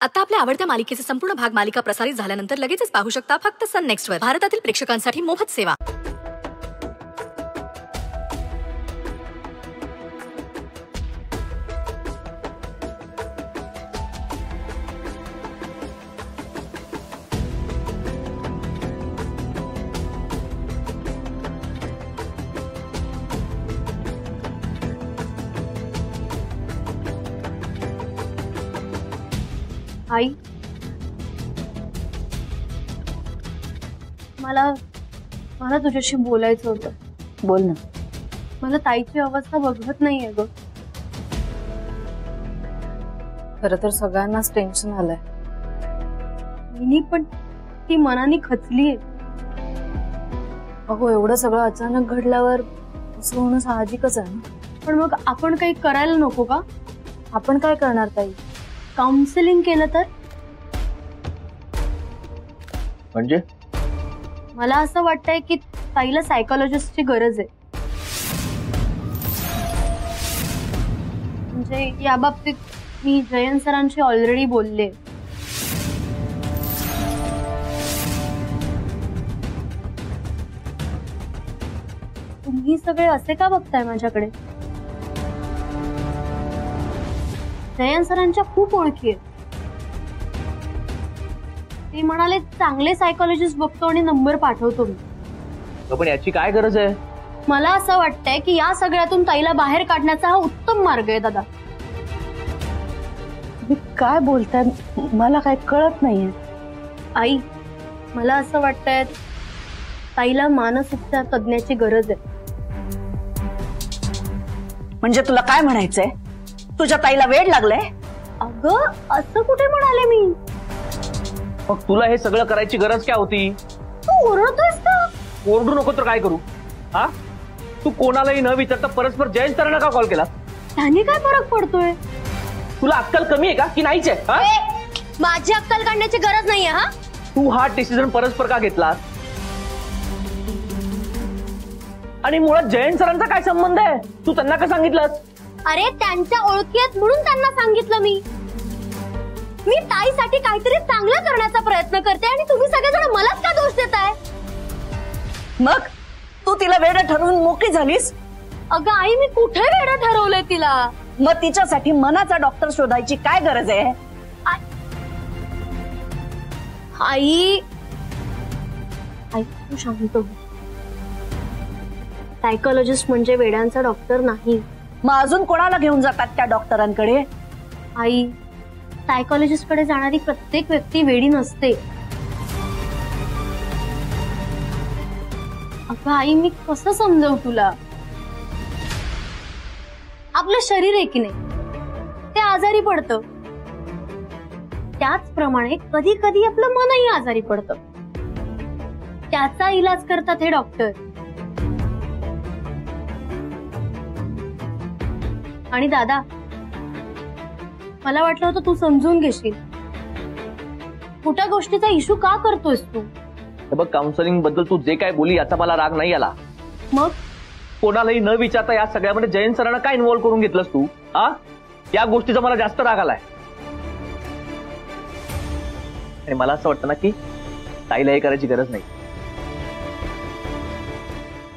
आता आपल्या आवडत्या मालिकेचे संपूर्ण भाग मालिका प्रसारित झाल्यानंतर लगेचच पाहू शकता फक्त सन नेक्स्ट वर. भारतातील प्रेक्षकांसाठी मोफत सेवा. आई, मला तुझ्याशी बोलायचं होतं. बोल ना. मला ताईची अवस्था बघवत नाहीये ग. खरं तर सगळ्यांनाच टेन्शन आलंय. मिनी पण ती मनाने खचलीये. अहो, एवढं सगळं अचानक घडल्यावर असं होणं साहजिकच आहे ना. पण मग आपण काही करायला नको का? आपण काय करणार ताई? काउन्सिलिंग केलं तर? म्हणजे मला असं वाटतंय की ताईला सायकोलॉजिस्टची गरज आहे. म्हणजे या बाबतीत मी जयंत सरांशी ऑलरेडी बोलले. तुम्ही सगळे असे का बघताय माझ्याकडे? जयंत सरांच्या खूप ओळखी आहेत. ते म्हणाले चांगले सायकोलॉजिस्ट बघतो आणि नंबर पाठवतो मी. पण याची काय गरज आहे? मला असं वाटतंय की या सगळ्यातून ताईला बाहेर काढण्याचा हा उत्तम मार्ग आहे. दादा, मी काय बोलताय मला काय कळत नाहीये. आई, मला असं वाटतंय ताईला मानसोपचार तज्ञाची गरज आहे. म्हणजे तुला काय म्हणायचंय? तुझ्या ताईला वेड लागलंय? अगं, असं कुठे म्हणाले मी? मग तुला हे सगळं करायची गरज काय होती? तू ओरडतोयस का? ओरडू नको तर काय करू? हा, तू कोणालाही न विचारता परस्पर जयंत सरांना का कॉल केला? त्याने काय फरक पडतोय? तुला अक्कल कमी आहे का की नाहीच आहे? माझी अक्कल काढण्याची गरज नाहीये. हा, तू हा डिसिजन परस्पर का घेतला? आणि मुळात जयंत सरांचा काय संबंध आहे? तू त्यांना का सांगितलंस? अरे, त्यांच्या ओळखी आहेत म्हणून त्यांना सांगितलं मी. मी ताईसाठी काहीतरी चांगलं करण्याचा प्रयत्न करते आणि तुम्ही सगळेजण मलाच का दोष देताय? मग तू तिला वेड ठरवून मोकळी झालीस? अगं आई, मी कुठे वेड ठरवलंय तिला? मग तिच्यासाठी मनाचा डॉक्टर शोधायची काय गरज आहे? आई, तू शांत हो. सायकोलॉजिस्ट म्हणजे वेड्यांचा डॉक्टर नाही. मग अजून कोणाला घेऊन जातात त्या डॉक्टरांकडे? आई, सायकोलॉजिस्ट कडे जाणारी प्रत्येक व्यक्ती वेडी नसते. अगं आई, मी कसं समजवू तुला? आपलं शरीर आहे की नाही, ते आजारी पडतं. त्याचप्रमाणे कधी कधी आपलं मनही आजारी पडतं. त्याचा इलाज करतात हे डॉक्टर. आणि दादा, मला वाटलं होतं तू समजून घेशील. कुठल्या गोष्टीचा इश्यू का करतोयस तू? बघ, काउन्सिलिंग बद्दल तू जे काय बोली याचा मला राग नाही आला. मग कोणालाही न विचारता या सगळ्यामध्ये जयंत सरांना काय इन्व्हॉल्व करून घेतलंस तू? हा, या गोष्टीचा मला जास्त राग आलाय. आणि मला असं वाटतं ना की ताईला हे करायची गरज नाही.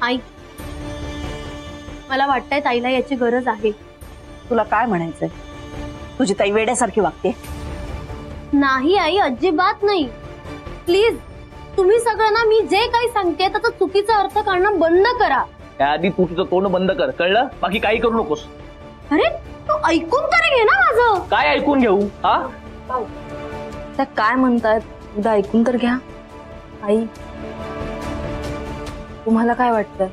आई, मला वाटतंय ताईला याची गरज आहे. तुला काय म्हणायचंय? तुझी ताई वेड्यासारखी वागते? नाही आई, अजिबात नाही. प्लीज, तुम्ही सगळं ना मी जे काही सांगते त्याचा चुकीचा अर्थ काढणं बंद करा. त्याआधी तू तुझं तोंड बंद कर, कळलं? बाकी काही करू नकोस. अरे, तू ऐकून तरी घे ना माझं. काय ऐकून घेऊ? हा, त्या काय म्हणतायत उद्या ऐकून तर घ्या. आई, तुम्हाला काय वाटतं?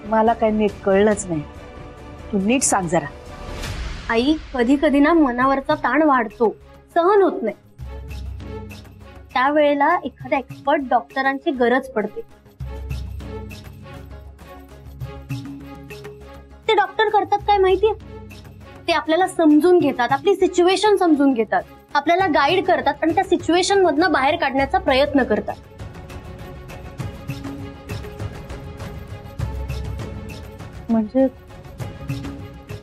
मला काही नीट कळलंच नाही. तू नीट सांग जरा. आई, कधी कधी ना मनावरचा ताण वाढतो, सहन होत नाही. त्यावेळेला एखाद्या एक्सपर्ट डॉक्टरांची गरज पडते. ते डॉक्टर करतात काय माहितीये? ते आपल्याला समजून घेतात, आपली सिच्युएशन समजून घेतात, आपल्याला गाईड करतात आणि त्या सिच्युएशन मधनं बाहेर काढण्याचा प्रयत्न करतात. म्हणजे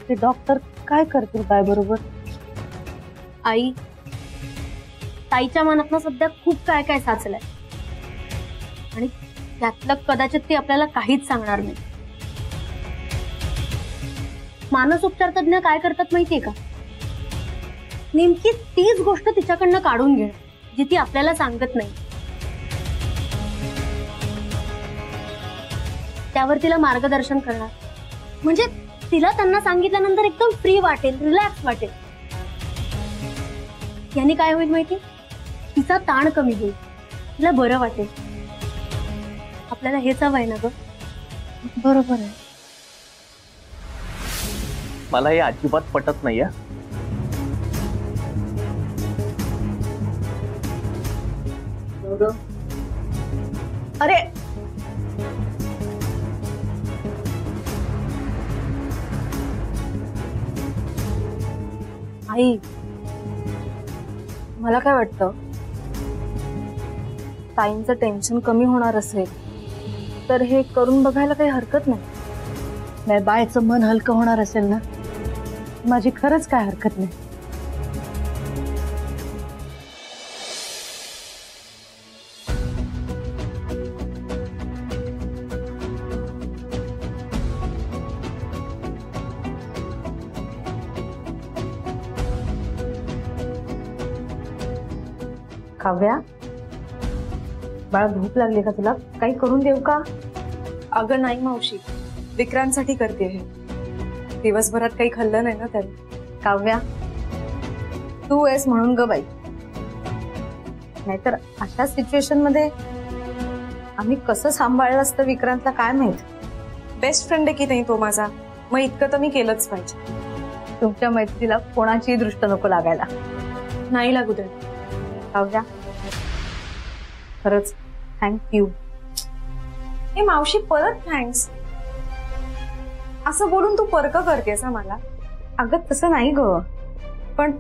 ते डॉक्टर काय करतील काय बरोबर? आई, ताईच्या मनात ना सध्या खूप काय काय साचलंय आणि त्यातलं कदाचित ती आपल्याला काहीच सांगणार नाही. मानसोपचार तज्ञ काय करतात माहितीये का? नेमकी तीच गोष्ट तिच्याकडनं काढून घेणं जी ती आपल्याला सांगत नाही. त्यावर तिला मार्गदर्शन करणार म्हणजे तिला त्यांना सांगितल्यानंतर एकदम फ्री वाटेल, रिलॅक्स वाटेल. यांनी काय होईल माहिती? तिचा ताण कमी होईल, तिला बरं वाटेल. आपल्याला हेच हवंय ना ग? बरोबर आहे. मला हे अजिबात पटत नाहीये. अरे आई, मला काय वाटतं, ताईंचं टेन्शन कमी होणार असेल तर हे करून बघायला काही हरकत नाही. नाही, बायचं मन हलकं होणार असेल ना, माझी खरंच काय हरकत नाही. काव्या, बाळा भूक लागली का तुला? काही करून देऊ का? अगं नाही मावशी, विक्रांतसाठी करते हे. दिवसभरात काही खाल्लं नाही ना त्याने. काव्या, तू आहेस म्हणून ग बाई, नाहीतर अशा सिच्युएशन मध्ये आम्ही कसं सांभाळलं असतं विक्रांतला काय माहित. बेस्ट फ्रेंड आहे की नाही तो माझा, मग इतकं तर मी केलंच पाहिजे. तुमच्या मैत्रीला कोणाचीही दृष्ट नको लागायला. नाही लागू दे. काव्या, खरंच थँक्यू. हे मावशी परत थँक्स असं बोलून तू परक करतेस ना मला? अगं तसं नाही ग, पण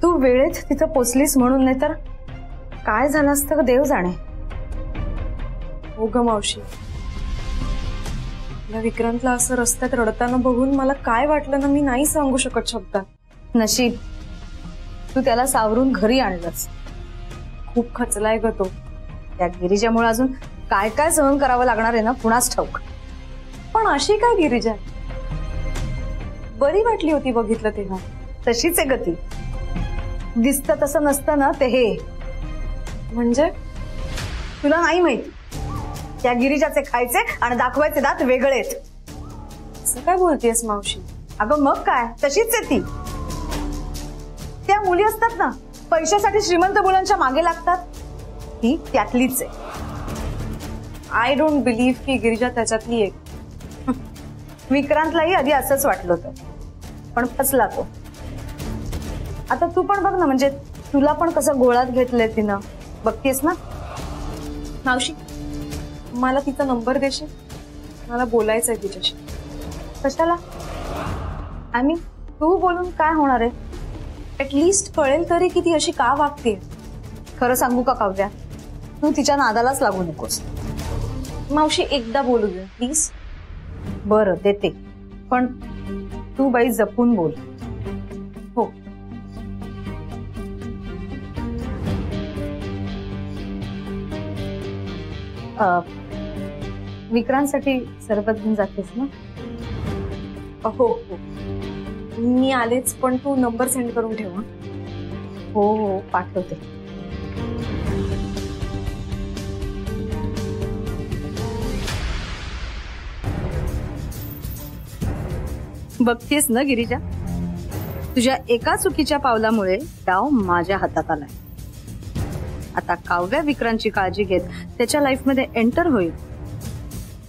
तू वेळेत तिथं पोचलीस म्हणून, नाही तर काय झालं असतं देव जाणे. हो ग मावशी, या विक्रांतला असं रस्त्यात रडताना बघून मला काय वाटलं ना, मी नाही सांगू शकत शब्दात. नशीब तू त्याला सावरून घरी आणलंस. खूप खचलाय ग तो. त्या गिरिजामुळे अजून काय काय सहन करावं लागणार आहे ना, कुणाच ठाऊक. पण अशी काय गिरिजा? बरी वाटली होती बघितलं तेव्हा. तशीच आहे गती. दिसतं तसं नसतं ना ते. हे म्हणजे तुला नाही माहिती, त्या गिरिजाचे खायचे आणि दाखवायचे दात वेगळेत. असं काय बोलतेस मावशी? अगं मग काय, तशीच आहे ती. त्या मुली असतात ना, पैशासाठी श्रीमंत मुलांच्या मागे लागतात, ही त्यातलीच आहे. आय डोंट बिलीव्ह की गिरिजा त्याच्यातली एक. विक्रांतलाही आधी असंच वाटलं होतं, पण फसला तो. आता तू पण बघ ना, म्हणजे तुला पण कसं गोळात घेतलंय तिनं, बघतेस ना. मावशी, मला तिचा नंबर देशील? मला बोलायचंय तिच्याशी. कशाला? आम्ही तू बोलून काय होणार आहे? ऍटलीस्ट कळेल तरी की ती अशी का वागते. खरं सांगू का काव्या, तू तिच्या नादालाच लागू नकोस. मावशी एकदा बोलू दे प्लीज. बरं देते, पण तू बाई जपून बोल. हो. विक्रांतसाठी सरबत घेऊन जातेस ना? हो हो, मी आलेच, पण तू नंबर सेंड करून ठेवा. हो हो, पाठवते. बघतेस ना गिरिजा, तुझ्या एका चुकीच्या पावलामुळे डाव माझ्या हातात आलाय. आता काव्या विक्रांतची काळजी घेत त्याच्या लाईफ मध्ये एंटर होईल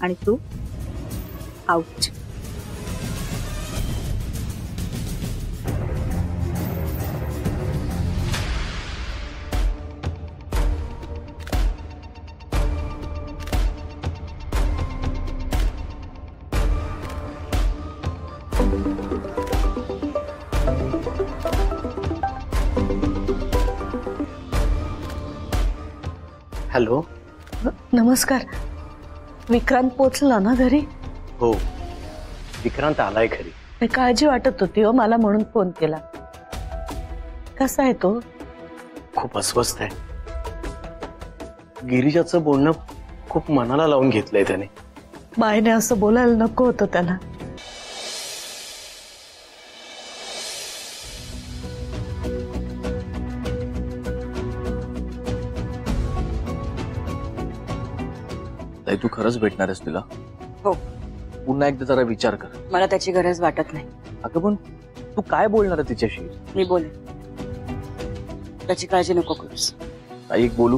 आणि तू आउट. हॅलो. नमस्कार. विक्रांत पोचला ना घरी? हो, विक्रांत आलाय घरी. काही काळजी वाटत होती हो मला, म्हणून फोन केला. कसा आहे तो? खूप अस्वस्थ आहे. गिरिजाचं बोलणं खूप मनाला लावून घेतलंय त्याने. मायने असं बोलायला नको होतं त्याला. ताई तू खरंच भेटणार आहेस तिला? हो. पुन्हा एकदा जरा विचार कर. मला त्याची गरज वाटत नाही. अगं पण तू काय बोलणार आहे तिच्याशी? मी बोले, त्याची काळजी नको करूस. ताई एक बोलू,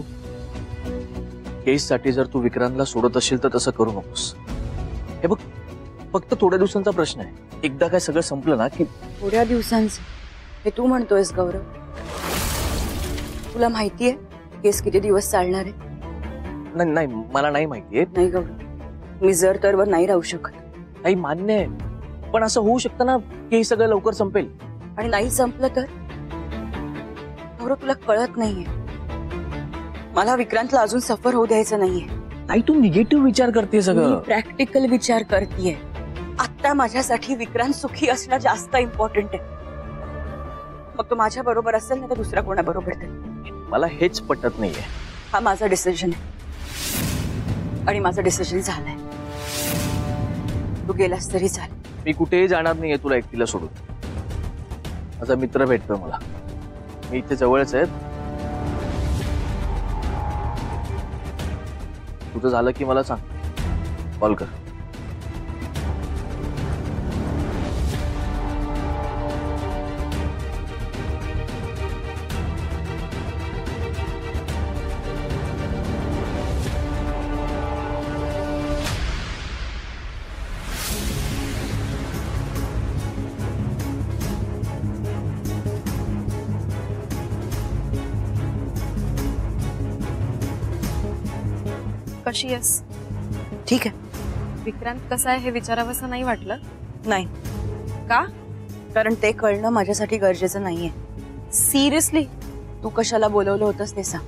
केससाठी जर तू विक्रांतला सोडत असशील तर तसं करू नकोस. हे बघ, फक्त थोड्या दिवसांचा प्रश्न आहे. एकदा काय सगळं संपलं ना की. थोड्या दिवसांचं हे तू म्हणतोयस गौरव? तुला माहितीये केस किती दिवस चालणार आहे? नाही नाही, मला नाही माहितीये. नाही गौरव, मी जर तरवर नाही राहू शकत. काही मान्य आहे, पण असं होऊ शकतं ना की हे सगळं लवकर संपेल. आणि नाही संपलं तर? गौरव तुला कळत नाहीये, मला विक्रांतला अजून सफर होऊ द्यायचं नाहीये. नाही तू निगेटिव्ह विचार करते सगळं. प्रॅक्टिकल विचार करतेय. आता माझ्यासाठी विक्रांत सुखी असणं जास्त इम्पॉर्टंट आहे. मग तो माझ्या बरोबर असेल ना तर दुसऱ्या कोणाबरोबर तरी. मला हेच पटत नाहीये. हा माझा डिसिजन आहे आणि माझा डिसिजन झालाय. तू गेलास तरी चालेल. मी कुठेही जाणार नाहीये तुला एकटीला सोडून. माझा मित्र भेटतोय मला, मी इथे जवळच आहे. तुझं झालं की मला सांग, कॉल कर. कशी आहेस? ठीक आहे. विक्रांत कसा आहे हे विचारावंसं नाही वाटलं? नाही. का? कारण ते कळणं माझ्यासाठी गरजेचं नाहीये. सिरियसली? तू कशाला बोलवलं होतंस ते सांग.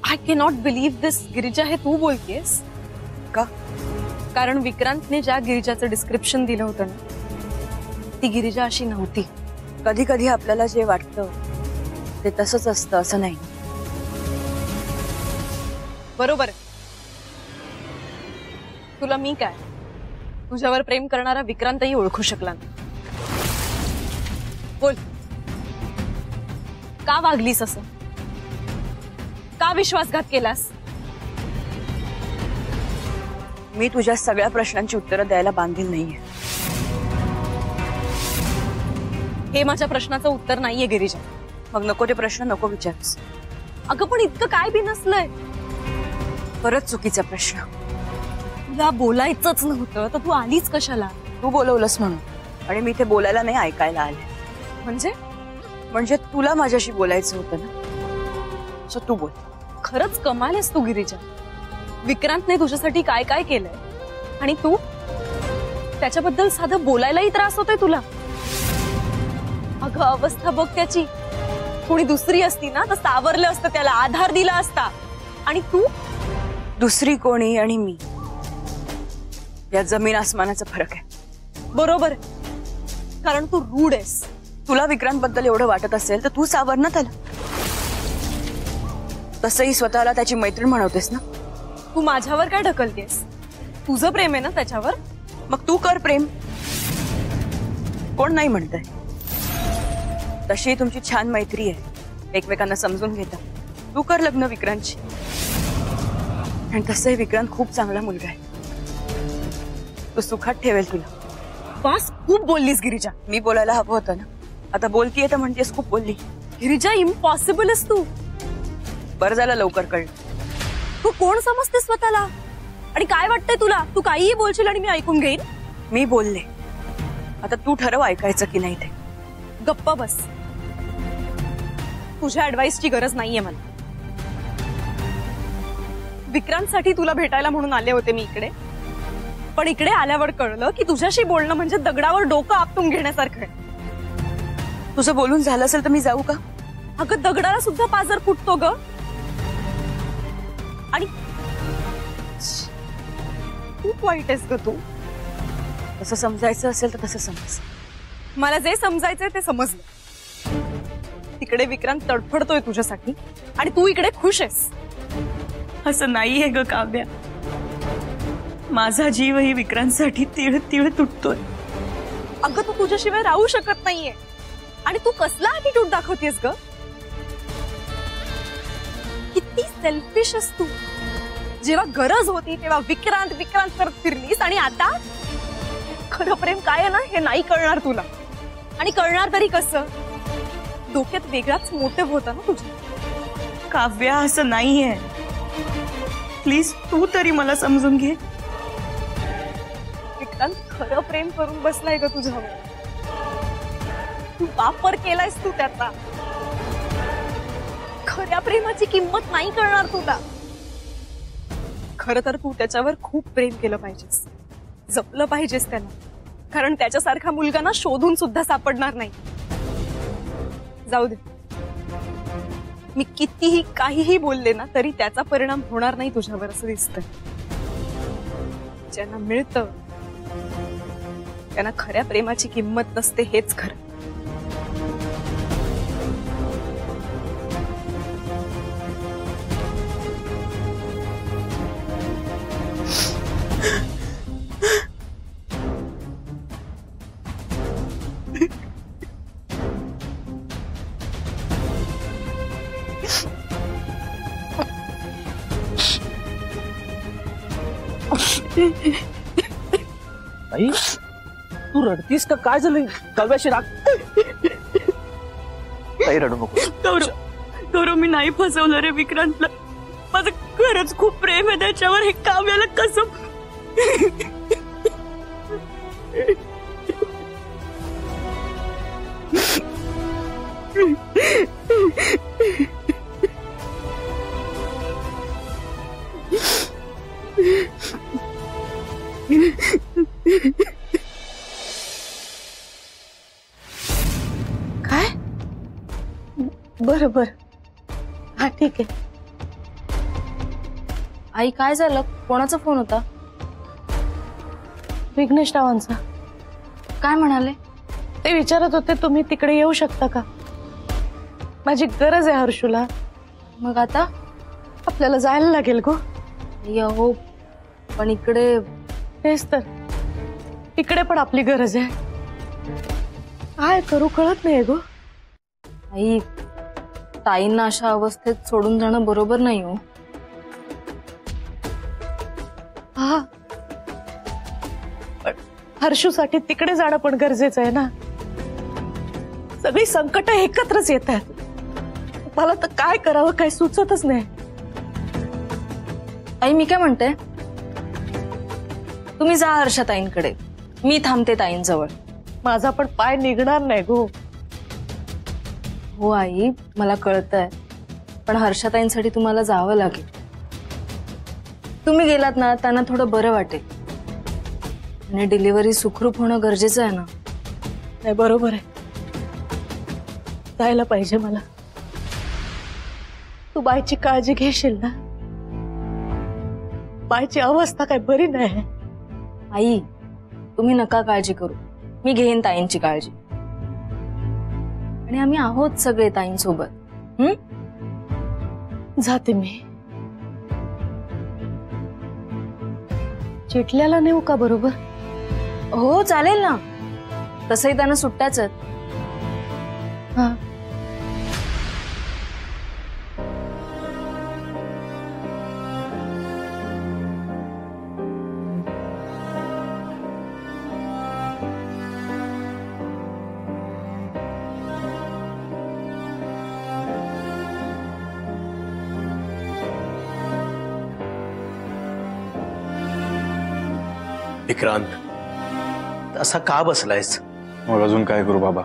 आय कॅनॉट बिलीव्ह दिस. गिरिजा, हे तू बोलतेस का? कारण विक्रांतने ज्या गिरिजाचं डिस्क्रिप्शन दिलं होतं ना, ती गिरिजा अशी नव्हती. कधी कधी आपल्याला जे वाटतं ते तसंच असतं असं नाही. बरोबर आहे. तुला मी काय, तुझ्यावर प्रेम करणारा विक्रांतही ओळखू शकला नाही. बोल, का वागलीस असं? का विश्वासघात केलास? मी तुझ्या सगळ्या प्रश्नांची उत्तरं द्यायला बांधील नाहीये. हे माझ्या प्रश्नाचं उत्तर नाहीये गिरिजा. मग नको ते प्रश्न नको विचारूस. अगं पण इतकं काय बी नसलंय. परत चुकीचा प्रश्न. तुला बोलायचंच नव्हतं तर तू आलीच कशाला? तू बोलवलंस म्हणून. आणि मी ते बोलायला नाही, ऐकायला आले. म्हणजे तुला माझ्याशी बोलायचं होतं ना, सो तू बोल. खरंच कमाल आहेस तू गिरिजा. विक्रांतने तुझ्यासाठी काय काय केलंय आणि तू त्याच्याबद्दल साधं बोलायलाही त्रास होतोय तुला. अगं अवस्था बघ त्याची. कोणी दुसरी असती ना तर सावरलं असतं, त्याला आधार दिला असता. आणि तू? दुसरी कोणी आणि मी या जमीन आसमानाचा फरक आहे. बरोबर आहे, कारण तू रूढ आहेस. तुला विक्रांत बद्दल एवढं वाटत असेल तर तू सावर ना त्याला. तसंही स्वतःला त्याची मैत्रीण म्हणवतेस ना. तू माझ्यावर काय ढकलतेस? तुझं प्रेम आहे ना त्याच्यावर, मग तू कर प्रेम. कोण नाही म्हणतंय. तशी तुमची छान मैत्री आहे, एकमेकांना समजून घेता. तू कर लग्न विक्रांतची. आणि तसंही विक्रांत खूप चांगला मुलगा आहे, तो सुखात ठेवेल तुला. बस खूप बोललीस गिरिजा. मी बोलायला हवं होतं ना. आता बोलतीये तर म्हणतेस खूप बोलली. गिरिजा, इम्पॉसिबल आहेस तू. बरं झालं लवकर कळलं. तू कोण समजते स्वतःला? आणि काय वाटतंय तुला? तू काहीही बोलशील आणि मी ऐकून घेईन? मी बोलले, आता तू ठरव ऐकायचं की नाही ते. गप्प बस. तुझ्या ऍडवाइसची गरज नाहीये मला. विक्रांतसाठी तुला भेटायला म्हणून आले होते मी इकडे, पण इकडे आल्यावर कळलं की तुझ्याशी बोलणं म्हणजे दगडावर डोकं आपटून घेण्यासारखं आहे. तुझं बोलून झालं असेल तर मी जाऊ का? अगं दगडाला सुद्धा पाजर फुटतो ग. आणि खूप वाईट आहेस ग तू. तसं समजायचं असेल तर तसं समज. मला जे समजायचंय ते समजलं. तिकडे तिकडे विक्रांत तडफडतोय तुझ्यासाठी आणि तू इकडे खुश आहेस. असं नाहीये ग काव्या. माझा जीवही विक्रांतसाठी तिळ तिळ तुटतोय. अगं तू तुझ्याशिवाय राहू शकत नाहीये आणि तू कसला ऍटिट्यूड दाखवतेस ग. किती सेल्फिश आहेस तू. जेव्हा गरज होती तेव्हा विक्रांत विक्रांत करत फिरलीस आणि आता खरं प्रेम काय आहे ना हे नाही कळणार तुला. आणि कळणार तरी कसं. डोक्यात वेगळाच मोटिव्ह होता ना तुझ्या. काव्या असं नाहीये. प्लीज तू तरी मला समजून घे. विक्रांत खरं प्रेम करून बसलाय ग तुझ्यावर. तू वापर केलायस तू त्याचा. खऱ्या प्रेमाची किंमत नाही कळणार तुला. खरं तर तू त्याच्यावर खूप प्रेम केलं पाहिजेस. जपलं पाहिजेस त्याला. कारण त्याच्यासारखा मुलगा ना शोधून सुद्धा सापडणार नाही. जाऊ दे. मी कितीही काहीही बोलले ना तरी त्याचा परिणाम होणार नाही तुझ्यावर असं दिसतंय. ज्यांना मिळतं त्यांना खऱ्या प्रेमाची किंमत नसते हेच खरं. आई तू रडतीस का काय झालं. काव्याशी राग. काही रडू नको. गौरव गौरव मी नाही फसवलं रे विक्रांतला. माझं खरंच खूप प्रेम आहे त्याच्यावर. हे काव्याला कसं. काय? बरं बरं. हा ठीक आहे. आई काय झालं. कोणाचा फोन होता. विघ्नेश रावांचा. काय म्हणाले. ते विचारत होते तुम्ही तिकडे येऊ शकता का. माझी गरज आहे हर्षूला. मग आता आपल्याला जायला लागेल गो. हो पण इकडे. तेच तर. इकडे पण आपली गरज आहे. काय करू कळत नाही गो. आई ताईंना अशा अवस्थेत सोडून जाणं बरोबर नाही हो. हा पण हर्षूसाठी तिकडे जाणं पण गरजेचं आहे ना. सगळी संकट एकत्रच येतात. मला तर काय करावं काय सुचतच नाही. आई मी काय म्हणते. तुम्ही जा हर्षताईंकडे. मी थांबते ताईंजवळ. माझा पण पाय निघणार नाही गो. हो आई मला कळतंय पण हर्षताईंसाठी तुम्हाला जावं लागेल. तुम्ही गेलात ना त्यांना थोडं बरं वाटेल. आणि डिलिव्हरी सुखरूप होणं गरजेचं आहे ना. नाही बरोबर आहे. जायला पाहिजे मला. तू बाईची काळजी घेशील ना. बाईची अवस्था काय बरी नाही. आई तुम्ही नका काळजी करू. मी घेईन ताईंची काळजी. आणि आम्ही आहोत सगळे ताईंसोबत. जाते मी. चिटल्याला नेऊ का बरोबर. हो चालेल ना. तसंही त्यांना सुट्ट्याच आहेत. हा विक्रांत असा का बसलायस. मग अजून काय करू बाबा.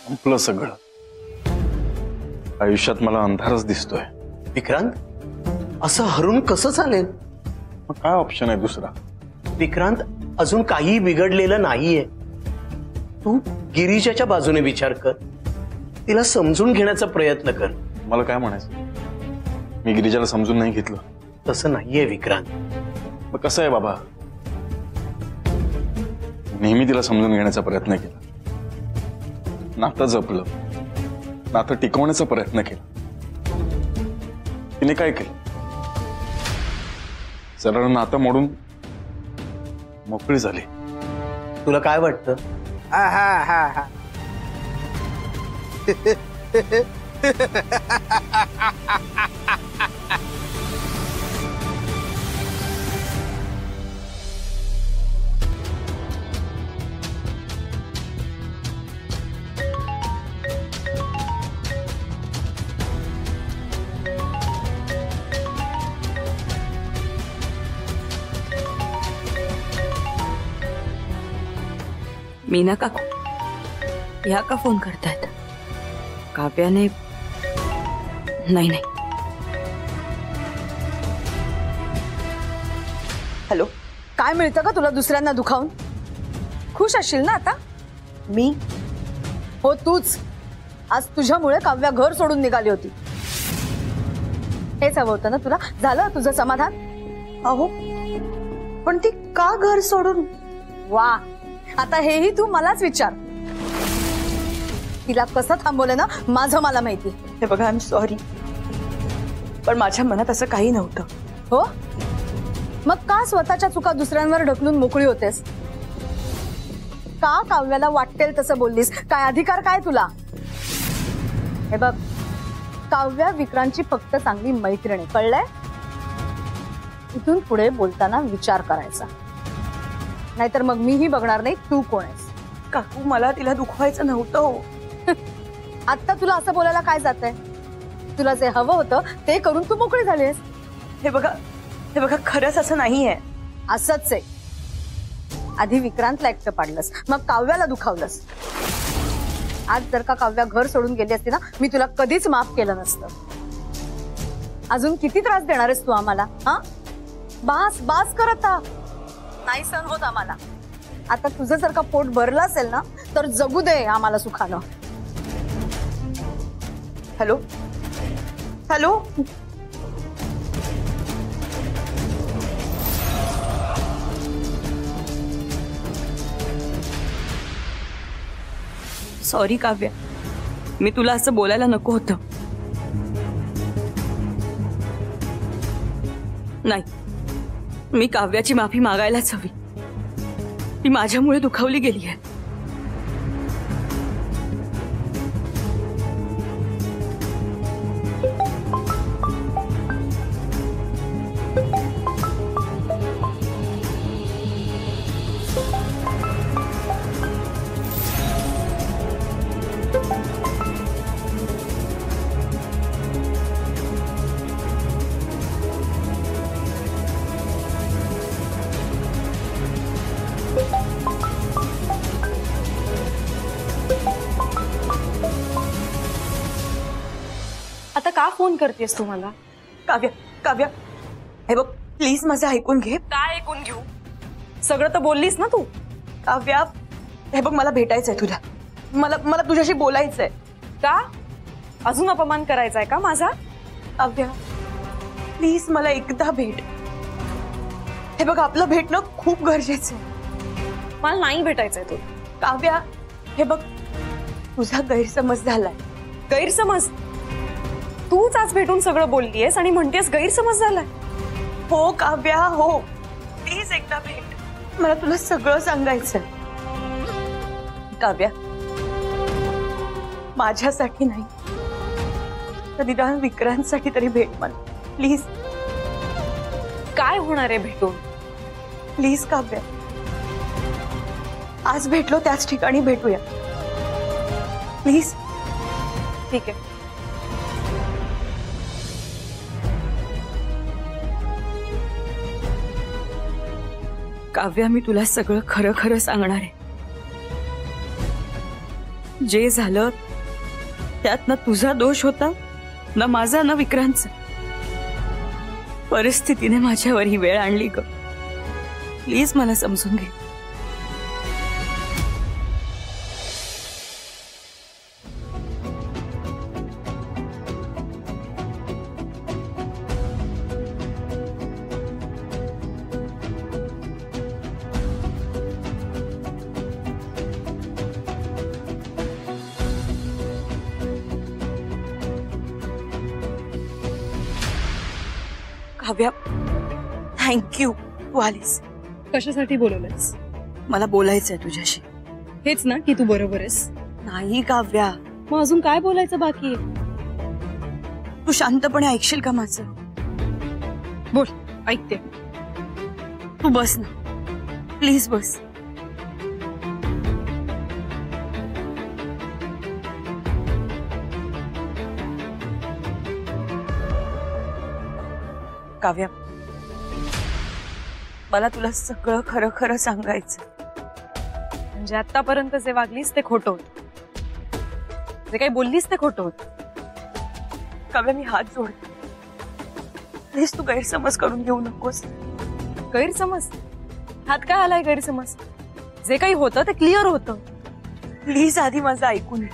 संपलं सगळं. आयुष्यात मला अंधारच दिसतोय. विक्रांत असं हरून कसं चालेल. मग काय ऑप्शन आहे दुसरा. विक्रांत अजून काही बिघडलेलं नाहीये. तू गिरीजाच्या बाजूने विचार कर. तिला समजून घेण्याचा प्रयत्न कर. मला काय म्हणायचं. मी गिरिजाला समजून नाही घेतलं. तसं नाहीये विक्रांत. मग कसं आहे बाबा. नेहमी तिला समजून घेण्याचा प्रयत्न केला. नातं जपलं. नातं टिकवण्याचा प्रयत्न केला. तिने काय केलं? सरळ नातं मोडून मोकळी झाली. तुला काय वाटतं? मीना काकू या का फोन करतायत? काव्याने नाही नाही. हॅलो, काय मिळतं का तुला दुसऱ्यांना दुखावून? खुश असशील ना आता? मी हो तूच. आज तुझ्यामुळे काव्या घर सोडून निघाली होती. हेच हवं होतं ना तुला? झालं तुझं समाधान? अहो पण ती का घर सोडून? वा, आता हेही तू मलाच विचार. तिला कसं थांबवलं ना माझं मला माहिती. हे बघा, आय एम सॉरी, पण माझ्या मनात असं काही नव्हतं. हो, मग का स्वतःच्या चुका दुसऱ्यांवर ढकलून मोकळी होतेस? का काव्याला वाटेल तसं बोललीस? काय अधिकार काय तुला? हे बघ, काव्या विक्रांतची फक्त चांगली मैत्रीण आहे, कळलंय? इथून पुढे बोलताना विचार करायचा, नाहीतर मग मीही बघणार नाही तू कोण आहेस. काकू, मला तिला दुखवायचं नव्हतं हो. आता तुला असं बोलायला काय जातंय? तुला जे हवं होतं ते करून तू मोकळी झालीस. हे बघा, खरंच असं नाहीये. असंच आहे. आधी विक्रांतला एकटं पाडलंस, मग काव्याला दुखावलंस. आज जर का काव्या घर सोडून गेली असती ना, मी तुला कधीच माफ केलं नसतं. अजून किती त्रास देणार आहेस तू आम्हाला? हा, बास बास करत नाही सहन होत आम्हाला. आता तुझं जर का पोट भरलं असेल ना तर जगू दे आम्हाला सुखानं. हॅलो हॅलो, सॉरी काव्या, मी तुला असं बोलायला नको होतं. नाही, मी काव्याची माफी मागायलाच हवी. ती माझ्यामुळे दुखावली गेली आहे. आता का फोन करतेस तू मला? काव्या काव्या, हे बघ, प्लीज माझं ऐकून घे. काय ऐकून घेऊ? सगळं तर बोललीस ना तू. काव्या, हे बघ, मला भेटायचंय तुला. मला तुझ्याशी बोलायचंय. का? अजून अपमान करायचा आहे का माझा? काव्या, प्लीज मला एकदा भेट. हे बघ, आपलं भेटणं खूप गरजेचं आहे. मला नाही भेटायचंय तू. काव्या, हे बघ, तुझा गैरसमज झालाय. गैरसमज? तूच आज भेटून सगळं बोललीयस आणि म्हणतेस गैरसमज झालाय. हो काव्या, हो, प्लीज एकदा भेट. मला तुला सगळं सांगायचंय. काव्या, माझ्यासाठी नाही तर निदान विक्रांतसाठी तरी भेट मला, प्लीज. काय होणार आहे भेटून? प्लीज काव्या, आज भेटलो त्याच ठिकाणी भेटूया, प्लीज. ठीक आहे. काव्या, मी तुला सगळं खरं खरं सांगणार आहे. जे झालं त्यात ना तुझा दोष होता, ना माझा, ना विक्रांतचा. परिस्थितीने माझ्यावर ही वेळ आणली ग. प्लीज मला समजून घे. काव्या, थँक्यू तू आलीस. कशासाठी बोलवलंयस? मला बोलायचंय तुझ्याशी. हेच ना की तू बरोबर आहेस? नाही काव्या, मग अजून काय बोलायचं बाकी आहे? तू शांतपणे ऐकशील का माझं? बोल, ऐकते. तू बस ना, प्लीज बस. काव्या, मला तुला सगळं खरं खरं सांगायचं. म्हणजे आतापर्यंत जे वागलीस ते खोटं होत, जे काही बोललीस ते खोटं होत. काव्या, मी हात जोडते, प्लीज तू गैरसमज करून घेऊ नकोस. गैरसमज? हात काय आलाय गैरसमज? जे काही होतं ते क्लिअर होतं. प्लीज आधी माझं ऐकून घे,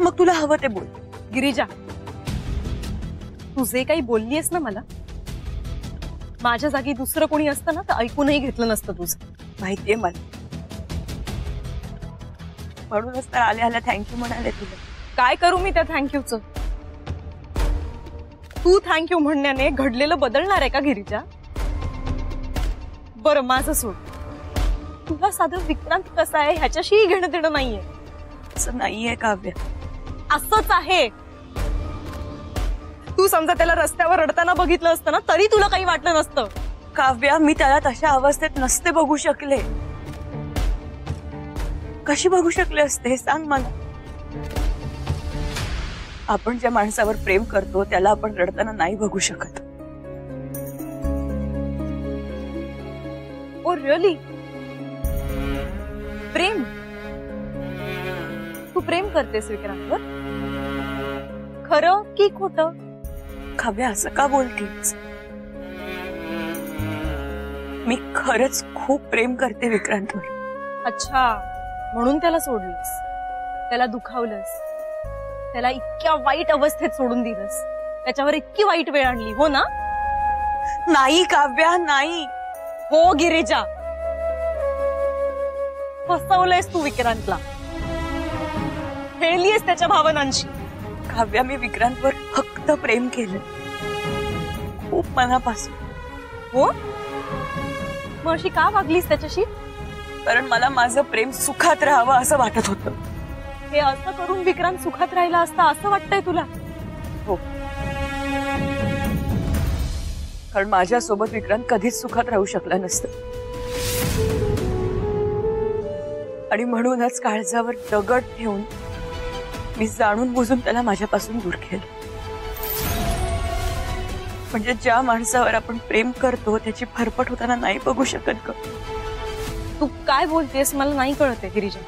मग तुला हवं ते बोल. गिरिजा, तू जे काही बोललीयस ना मला, माझ्या जागी दुसरं कोणी असतं ना तर ऐकूनही घेतलं नसतं तुझं. माहितीये मला, म्हणूनच तर आल्या आल्या थँक्यू म्हणाले तुला. काय करू मी त्या थँक्यूचं? तू थँक्यू म्हणण्याने घडलेलं बदलणार आहे का गिरिजा? बरं माझं सोड, तुला साधं विक्रांत कसा आहे ह्याच्याशीही घेणं देणं नाहीये. असं नाहीये काव्य, असंच आहे. तू समजा त्याला रस्त्यावर रडताना बघितलं असतं ना तरी तुला काही वाटलं नसतं. काव्या, मी त्याला तशा अवस्थेत नसते बघू शकले. कशी बघू शकले असते सांग मला? आपण ज्या माणसावर प्रेम करतो त्याला आपण रडताना नाही बघू शकत. Oh really? प्रेम? तू प्रेम करतेस विक्रांतवर? खरं की खोटं? काव्या, असं का बोलतीस? मी खरंच खूप प्रेम करते विक्रांतवर. अच्छा, म्हणून त्याला सोडलंस, त्याला दुखावलंस, त्याला इतक्या वाईट अवस्थेत सोडून दिलंस, त्याच्यावर इतकी वाईट वेळ आणली, हो ना? नाही काव्या, नाही. हो गिरिजा, फसवलंयस तू विक्रांतला, खेळलीयस त्याच्या भावनांशी. काव्या, मी विक्रांतवर फक्त प्रेम केलं, खूप मनापासून. हो? मग अशी का वागलीस त्याच्याशी? कारण मला माझं प्रेम सुखात राहावं असं वाटत होतं. हे असं करून विक्रांत सुखात राहिला असता असं वाटतंय तुला? हो, कारण माझ्यासोबत विक्रांत कधीच सुखात राहू शकला नसतं. आणि म्हणूनच काळजावर दगड ठेवून मी जाणून बुजून त्याला माझ्यापासून दूर केलं. म्हणजे ज्या माणसावर आपण प्रेम करतो त्याची फरफट होताना नाही बघू शकत ग. तू काय बोलतेस मला नाही कळते गिरिजा.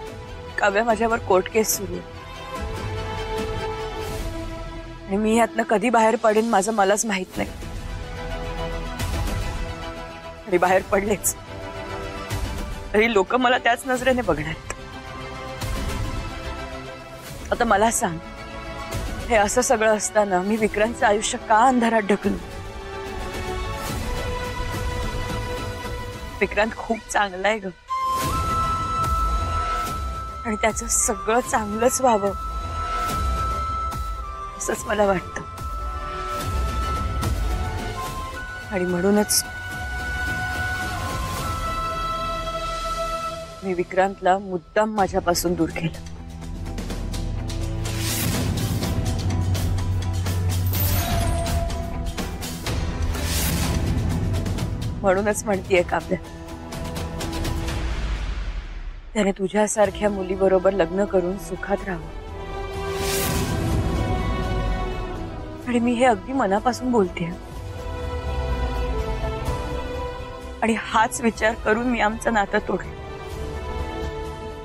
काव्या, माझ्यावर कोर्ट केस सुरू आहे आणि मी यातनं कधी बाहेर पडेन माझं मलाच माहित नाही. आणि बाहेर पडलेच तरी लोक मला त्याच नजरेने बघणार. आता मला सांग, हे असं सगळं असताना मी विक्रांतचं आयुष्य का अंधारात ढकलू? विक्रांत खूप चांगला आहे ग, आणि त्याचं सगळं चांगलंच व्हावं असंच मला वाटतं. आणि म्हणूनच मी विक्रांतला मुद्दाम माझ्यापासून दूर केलं. म्हणूनच म्हणतीये काव्या, त्याने तुझ्यासारख्या मुलीबरोबर लग्न करून सुखात राहावं. आणि मी हे अगदी मनापासून बोलतेय. आणि हाच विचार करून मी आमचं नातं तोडलं.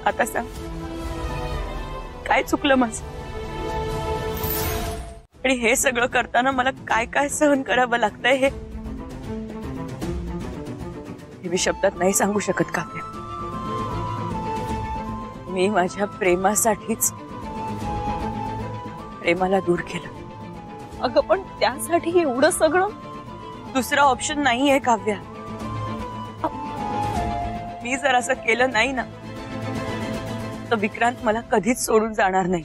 आता सांग, काय चुकलं माझं? आणि हे सगळं करताना मला काय काय सहन करावं लागतंय हे मी शब्दात नाही सांगू शकत काव्य. मी माझ्या प्रेमासाठीच प्रेमाला दूर केलं. अगं पण त्यासाठी एवढं सगळं? दुसरा ऑप्शन नाहीये काव्या. मी जर असं केलं नाही ना तर विक्रांत मला कधीच सोडून जाणार नाही.